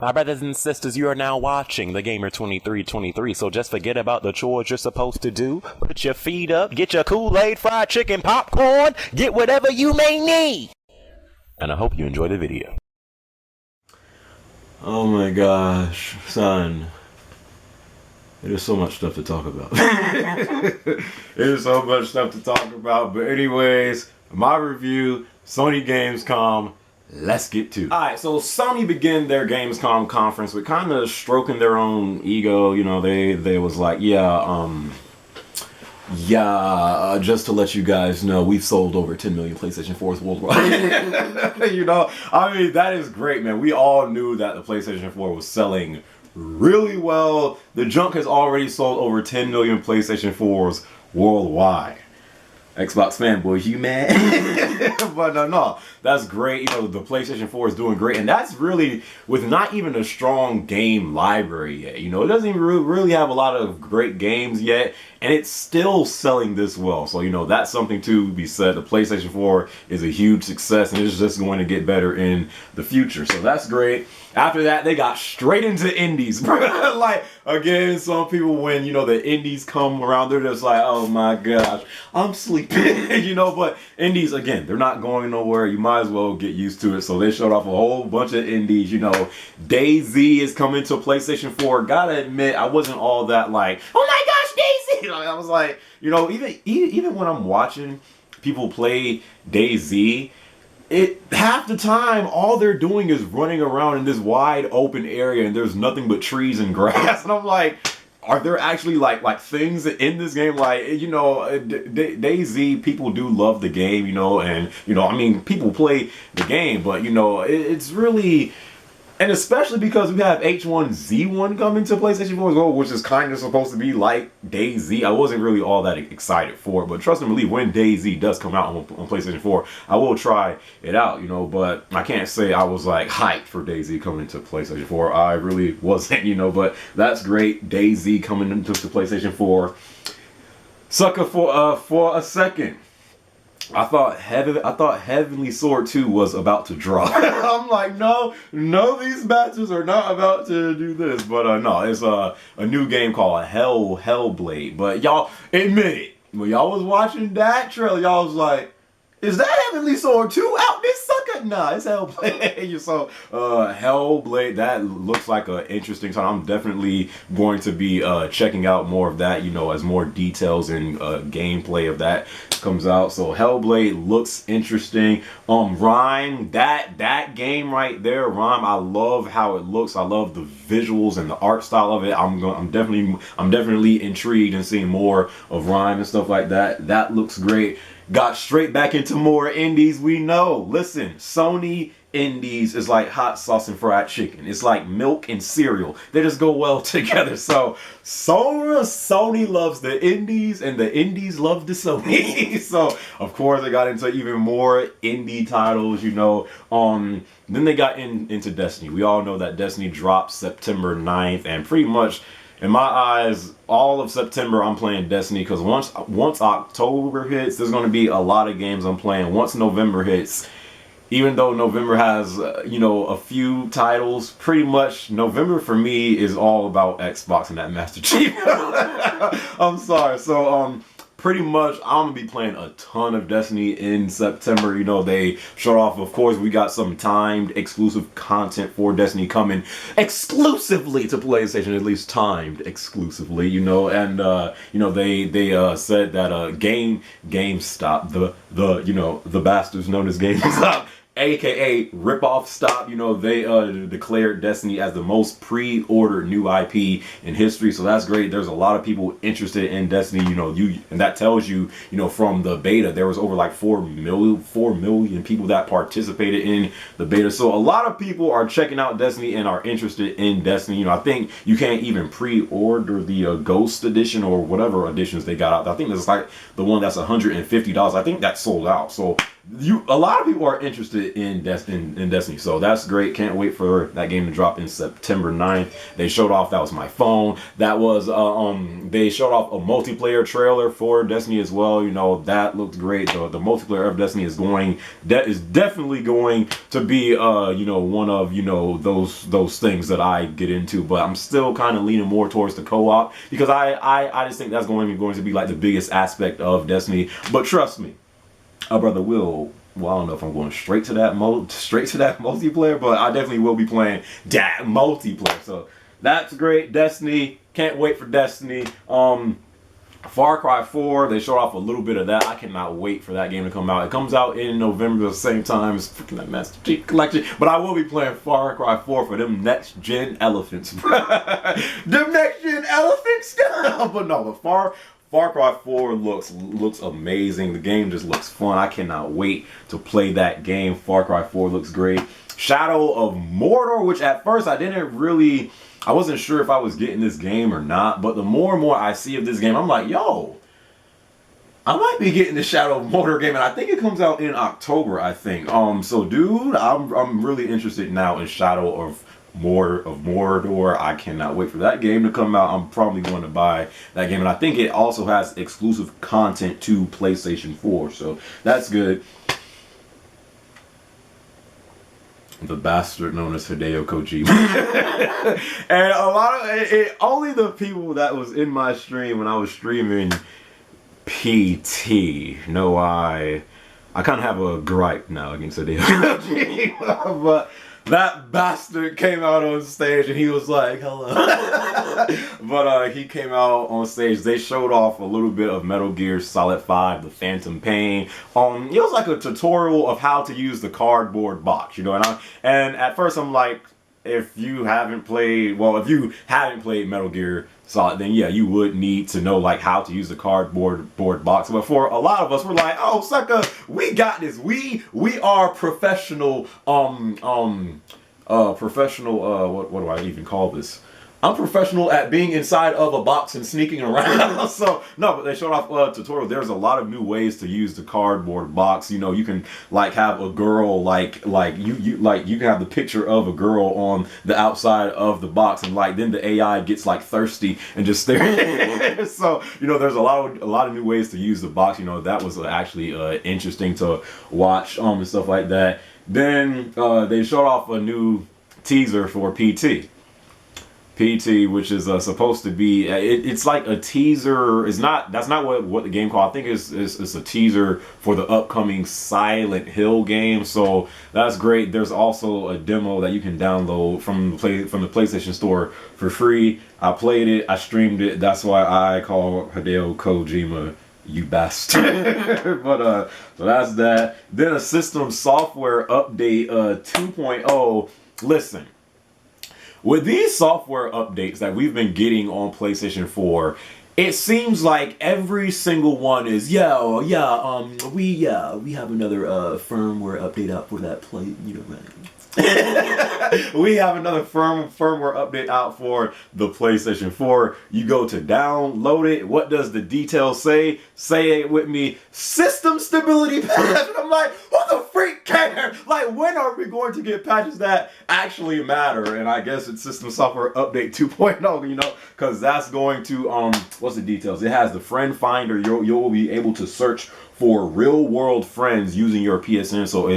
My brothers and sisters, you are now watching The Gamer 2323, so just forget about the chores you're supposed to do. Put your feet up, get your Kool-Aid, fried chicken, popcorn, get whatever you may need. And I hope you enjoy the video. Oh my gosh, son. There's so much stuff to talk about. There's so much stuff to talk about. But anyways, my review, Sony Gamescom. Let's get to it. Alright, so Sony began their Gamescom conference with kind of stroking their own ego. You know, they was like, just to let you guys know, we've sold over 10 million PlayStation 4s worldwide. You know, I mean, that is great, man. We all knew that the PlayStation 4 was selling really well. The junk has already sold over 10 million PlayStation 4s worldwide. Xbox fanboys, you mad? But no, that's great. You know, the PlayStation 4 is doing great, and that's really with not even a strong game library yet. You know, it doesn't even really have a lot of great games yet, and it's still selling this well. So, you know, that's something to be said. The PlayStation 4 is a huge success, and it's just going to get better in the future. So that's great. After that, they got straight into indies. Like, again, some people, when, you know, the indies come around, they're just like, oh my gosh, I'm sleeping. You know, but indies, again, they're not going nowhere. You might as well get used to it. So they showed off a whole bunch of indies. You know, DayZ is coming to PlayStation 4. Gotta admit, I wasn't all that like, oh my gosh, DayZ. You know, I was like, you know, even when I'm watching people play DayZ, half the time all they're doing is running around in this wide open area and there's nothing but trees and grass, and I'm like, are there actually like things in this game? Like, you know, DayZ, people do love the game, you know, and you know, I mean, people play the game, but you know, it's really. And especially because we have H1Z1 coming to PlayStation 4 as well, which is kind of supposed to be like DayZ. I wasn't really all that excited for it, but trust and believe, when DayZ does come out on PlayStation 4, I will try it out, you know, but I can't say I was like hyped for DayZ coming to PlayStation 4. I really wasn't, you know, but that's great. DayZ coming into PlayStation 4. Sucker for a second. I thought Heavenly Sword 2 was about to drop. I'm like, no, these bastards are not about to do this. But no, it's a new game called Hellblade. But y'all admit it, when y'all was watching that trailer, y'all was like, is that Heavenly Sword 2 out this sucker? Nah, it's Hellblade. So, Hellblade, that looks like an interesting time. I'm definitely going to be checking out more of that, you know, as more details and gameplay of that comes out. So, Hellblade looks interesting. Rhyme, that game right there, Rhyme, I love how it looks. I love the visuals and the art style of it. I'm definitely intrigued in seeing more of Rhyme and stuff like that. That looks great. Got straight back into more indies. We know. Listen, Sony indies is like hot sauce and fried chicken. It's like milk and cereal. They just go well together. So Sony loves the indies and the indies love the Sony. So of course they got into even more indie titles, you know. Then they got into Destiny. We all know that Destiny dropped September 9th, and pretty much in my eyes, all of September I'm playing Destiny, because once October hits, there's going to be a lot of games I'm playing. Once November hits, even though November has, you know, a few titles, pretty much November for me is all about Xbox and that Master Chief. I'm sorry. So, pretty much I'm gonna be playing a ton of Destiny in September. You know, they showed off, of course, we got some timed exclusive content for Destiny coming exclusively to PlayStation, at least timed exclusively, you know. And you know, they said that GameStop, the you know, the bastards known as GameStop, aka Ripoff Stop, you know, they declared Destiny as the most pre-ordered new IP in history. So that's great. There's a lot of people interested in Destiny, you know, and that tells you, you know, from the beta, there was over like 4 million people that participated in the beta. So a lot of people are checking out Destiny and are interested in Destiny. You know, I think you can't even pre-order the Ghost Edition or whatever editions they got out. I think it's like the one that's $150. I think that's sold out. So a lot of people are interested in Destiny, so that's great. Can't wait for that game to drop in September 9th. They showed off, that was my phone. That was they showed off a multiplayer trailer for Destiny as well. You know, that looks great. The multiplayer of Destiny is definitely going to be you know, one of, you know, those things that I get into, but I'm still kind of leaning more towards the co-op because I just think that's going to be like the biggest aspect of Destiny. But trust me, brother Will, well, I don't know if I'm going straight to that multiplayer, but I definitely will be playing that multiplayer. So that's great. Destiny, can't wait for Destiny. Far Cry 4, they showed off a little bit of that. I cannot wait for that game to come out. It comes out in November the same time as freaking that Master Chief Collection. But I will be playing Far Cry 4 for them next gen elephants. Them next gen elephants. But no, but Far Cry 4 looks amazing. The game just looks fun. I cannot wait to play that game. Far Cry 4 looks great. Shadow of Mordor, which at first I wasn't sure if I was getting this game or not, but the more and more I see of this game, I'm like, yo, I might be getting the Shadow of Mordor game, and I think it comes out in October, I think. So dude, I'm really interested now in Shadow of Mordor. I cannot wait for that game to come out. I'm probably going to buy that game, and I think it also has exclusive content to PlayStation 4, so that's good. The bastard known as Hideo Kojima. And a lot of only the people that was in my stream when I was streaming PT know I kind of have a gripe now against Hideo Kojima. But that bastard came out on stage and he was like, hello. But he came out on stage. They showed off a little bit of Metal Gear Solid 5, The Phantom Pain. It was like a tutorial of how to use the cardboard box, you know. And at first I'm like, if you haven't played Metal Gear Solid, then yeah, you would need to know like how to use the cardboard box. But for a lot of us, we're like, oh sucker, we got this. We are professional. What do I even call this? I'm professional at being inside of a box and sneaking around. So no, but they showed off a tutorial. There's a lot of new ways to use the cardboard box. You know, you can like have a girl like you can have the picture of a girl on the outside of the box, and like then the AI gets like thirsty and just stares. So you know, there's a lot of new ways to use the box. You know, that was actually interesting to watch and stuff like that. Then they showed off a new teaser for PT. Which is supposed to be it's like a teaser. That's not what the game called. I think it's a teaser for the upcoming Silent Hill game. So that's great. There's also a demo that you can download from the PlayStation Store for free. I played it. I streamed it. That's why I call Hideo Kojima you bastard. But so that's that. Then a system software update 2.0. Listen. With these software updates that we've been getting on PlayStation 4, it seems like every single one is, we have another firmware update out for that play, you know, right? We have another firmware update out for the PlayStation 4. You go to download it. What does the details say? Say it with me. System stability patch. And I'm like, what the freak cares? Like, when are we going to get patches that actually matter? And I guess it's System Software Update 2.0, you know, because that's going to, what's the details? It has the friend finder. You'll be able to search for real world friends using your PSN. So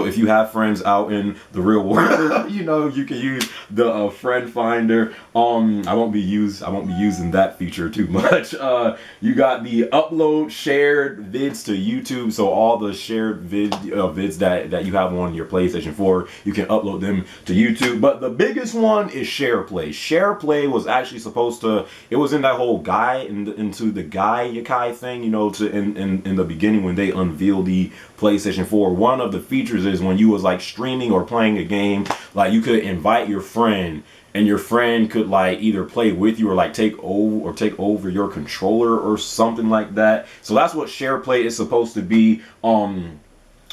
if you have friends out in the real world, you know, you can use the friend finder. I won't be using that feature too much. You got the upload shared vids to YouTube. So all the shared vids that you have on your PlayStation 4, you can upload them to YouTube. But the biggest one is SharePlay. SharePlay was actually supposed to, it was in that whole into the Yakai thing, you know, in the beginning when they unveiled the PlayStation 4. One of the features is when you was like streaming or playing a game, like you could invite your friend and your friend could like either play with you or like take over your controller or something like that. So that's what SharePlay is supposed to be. What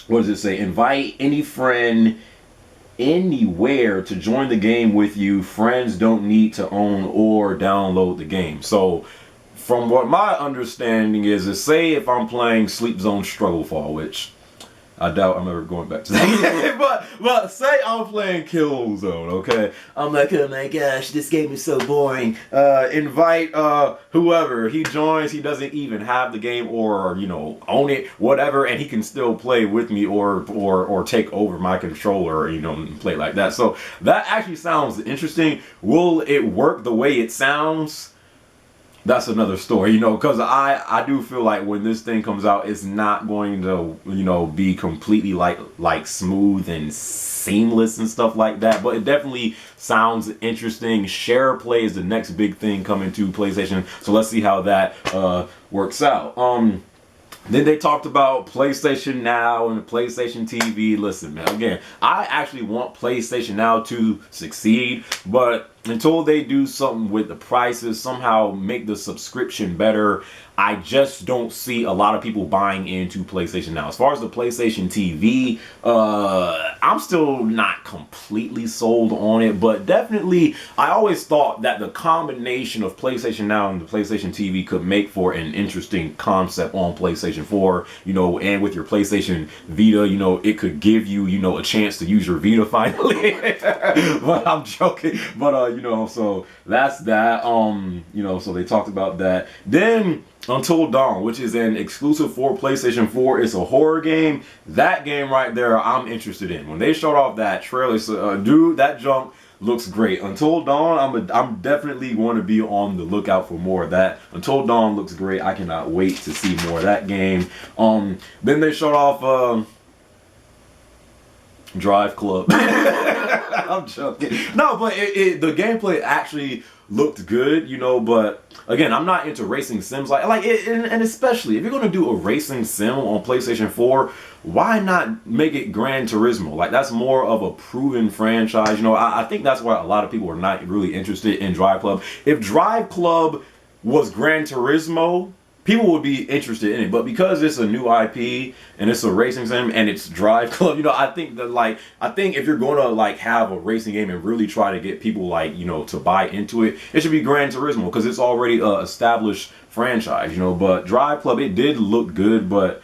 does it say? Invite any friend anywhere to join the game with you. Friends don't need to own or download the game. So from what my understanding is say if I'm playing Sleep Zone Struggle Fall, which I doubt I'm ever going back to that game. But say I'm playing Killzone, okay? I'm like, oh my gosh, this game is so boring. Invite whoever. He joins, he doesn't even have the game or, you know, own it, whatever, and he can still play with me or take over my controller, you know, and play like that. So that actually sounds interesting. Will it work the way it sounds? That's another story, you know, because I do feel like when this thing comes out, it's not going to, you know, be completely like smooth and seamless and stuff like that, but it definitely sounds interesting. Share play is the next big thing coming to PlayStation, so let's see how that works out. Then they talked about PlayStation Now and PlayStation TV. Listen, man, again, I actually want PlayStation Now to succeed, but until they do something with the prices, somehow make the subscription better, I just don't see a lot of people buying into PlayStation Now. As far as the PlayStation TV, I'm still not completely sold on it, but definitely I always thought that the combination of PlayStation Now and the PlayStation TV could make for an interesting concept on PlayStation 4, you know, and with your PlayStation Vita, you know, it could give you, you know, a chance to use your Vita finally. But I'm joking. But you know, so that's that. You know, so they talked about that. Then Until Dawn, which is an exclusive for PlayStation 4. It's a horror game. That game right there, I'm interested in. When they showed off that trailer, dude, that junk looks great. Until Dawn, I'm definitely going to be on the lookout for more of that. Until Dawn looks great. I cannot wait to see more of that game. Then they showed off Drive Club. I'm joking. No, but the gameplay actually looked good, you know, but again, I'm not into racing sims and especially if you're going to do a racing sim on PlayStation 4, why not make it Gran Turismo? Like, that's more of a proven franchise, you know. I think that's why a lot of people are not really interested in Drive Club. If Drive Club was Gran Turismo, people would be interested in it, but because it's a new IP and it's a racing sim and it's Drive Club, you know, I think if you're going to like have a racing game and really try to get people like, you know, to buy into it, it should be Gran Turismo because it's already a established franchise, you know. But Drive Club, it did look good, but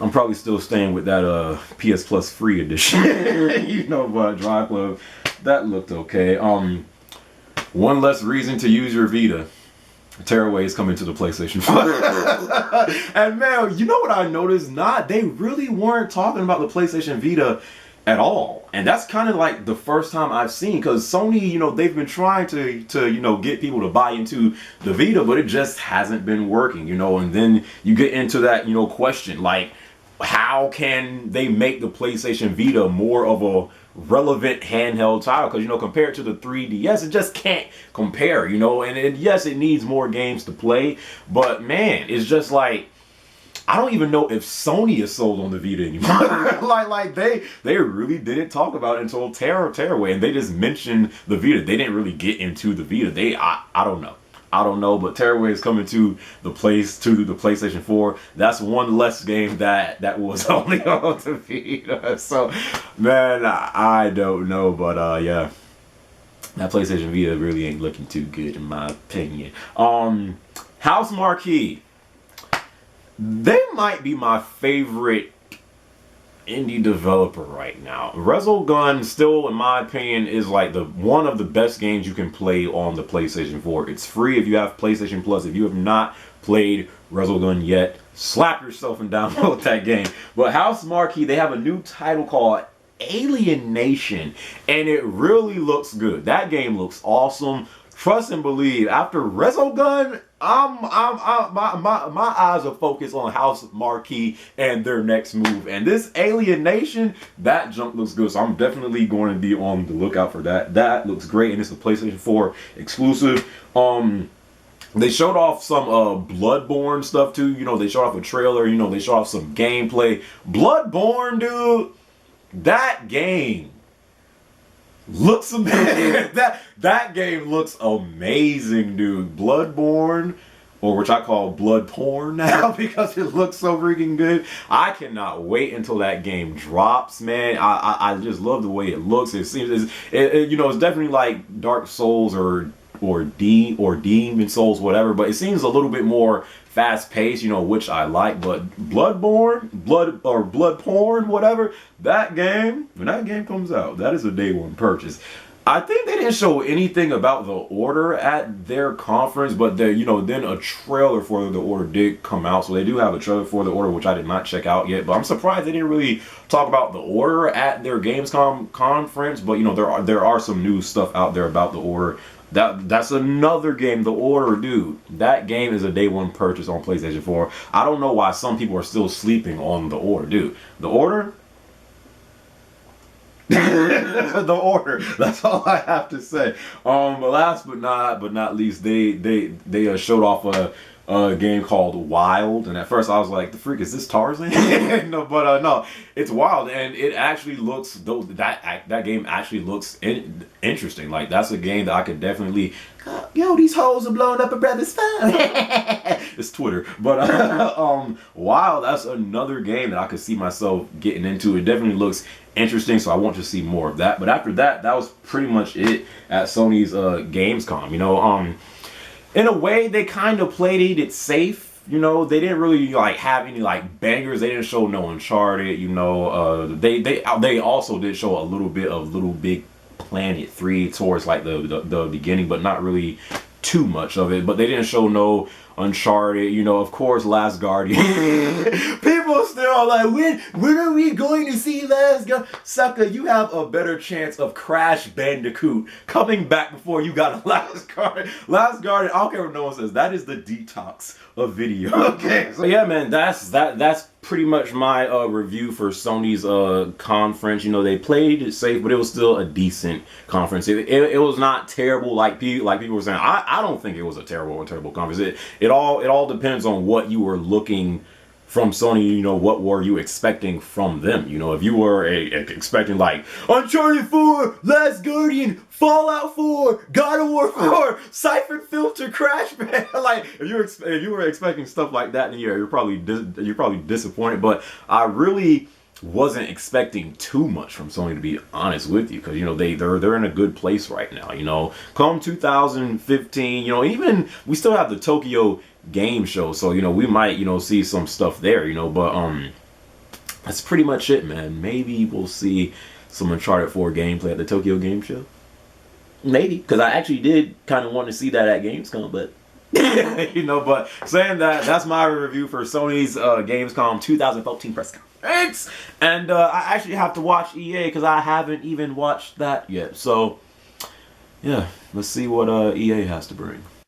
I'm probably still staying with that PS Plus free edition, you know. But Drive Club, that looked okay. One less reason to use your Vita. Tearaway is coming to the PlayStation 5. And man, you know what I noticed? They really weren't talking about the PlayStation Vita at all. And that's kind of like the first time I've seen, because Sony, you know, they've been trying to you know, get people to buy into the Vita, but it just hasn't been working, you know. And then you get into that, you know, question, like, how can they make the PlayStation Vita more of a relevant handheld title? Because, you know, compared to the 3DS, it just can't compare, you know. And yes, it needs more games to play, but man, it's just like, I don't even know if Sony is sold on the Vita anymore. like they really didn't talk about it until Tearaway, and they just mentioned the Vita. They didn't really get into the Vita. I don't know, but Tearaway is coming to the PlayStation 4. That's one less game that was only on the Vita. So, man, I don't know, but yeah, that PlayStation Vita really ain't looking too good in my opinion. House Marquee, they might be my favorite indie developer right now. Resogun still, in my opinion, is like one of the best games you can play on the PlayStation 4. It's free if you have PlayStation Plus. If you have not played Resogun yet, slap yourself and download that game. But House Marquee, they have a new title called Alien Nation, and it really looks good. That game looks awesome. Trust and believe, after Resogun, my eyes are focused on House Marquee and their next move. And this Alien Nation, that junk looks good. So I'm definitely going to be on the lookout for that. That looks great, and it's a PlayStation 4 exclusive. They showed off some Bloodborne stuff too. You know, they showed off a trailer. You know, they showed off some gameplay. Bloodborne, dude, that game looks amazing. that game looks amazing, dude. Bloodborne, or which I call blood porn now because it looks so freaking good. I cannot wait until that game drops, man. I just love the way it looks. It seems you know, it's definitely like Dark Souls or Demon Souls, whatever, but it seems a little bit more fast paced, you know, which I like. But blood porn, whatever, that game, when that game comes out, that is a day one purchase. I think they didn't show anything about the order at their conference, but you know, then a trailer for the order did come out, so they do have a trailer for the order, which I did not check out yet. But I'm surprised they didn't really talk about the order at their Gamescom conference. But you know, there are some new stuff out there about the order. That's another game, the order, dude. That game is a day one purchase on PlayStation 4. I don't know why some people are still sleeping on the order, dude. The order. The order. That's all I have to say. But last but not least, they showed off a game called Wild, and at first I was like, "The freak is this Tarzan?" No, but no, it's Wild, and it actually looks that game actually looks interesting. Like that's a game that I could definitely. Yo, these hoes are blowing up a brother's phone. It's Twitter, but Wild. That's another game that I could see myself getting into. It definitely looks interesting, so I want to see more of that. But after that, that was pretty much it at Sony's Gamescom. You know, in a way, they kind of played it safe. You know, they didn't really like have any like bangers. They didn't show no Uncharted. You know, they also did show a little bit of Little Big Planet 3 towards like the beginning, but not really too much of it. But they didn't show no Uncharted, you know, of course, Last Guardian. People still are like, when are we going to see Last Guardian? Sucker, you have a better chance of Crash Bandicoot coming back before you got a Last Guardian. Last Guardian, I don't care what no one says, that is the detox of video. Okay, so yeah, man, that's pretty much my review for Sony's conference. You know, they played it safe, but it was still a decent conference. It was not terrible like people were saying. I don't think it was a terrible conference. It all depends on what you were looking from Sony. You know, what were you expecting from them? You know, if you were expecting like Uncharted 4, Last Guardian, Fallout 4, God of War 4, Siphon Filter, Crash Band, like if you were expecting stuff like that, then yeah, you're probably disappointed. But I really wasn't expecting too much from Sony, to be honest with you, because you know they're in a good place right now. You know, come 2015, you know, even we still have the Tokyo Game Show, so you know we might see some stuff there, you know. But that's pretty much it, man. Maybe we'll see some Uncharted 4 gameplay at the Tokyo Game Show. Maybe, because I actually did kind of want to see that at Gamescom, but you know. But saying that, that's my review for Sony's Gamescom 2014 press conference. And I actually have to watch EA because I haven't even watched that yet. So yeah, let's see what EA has to bring.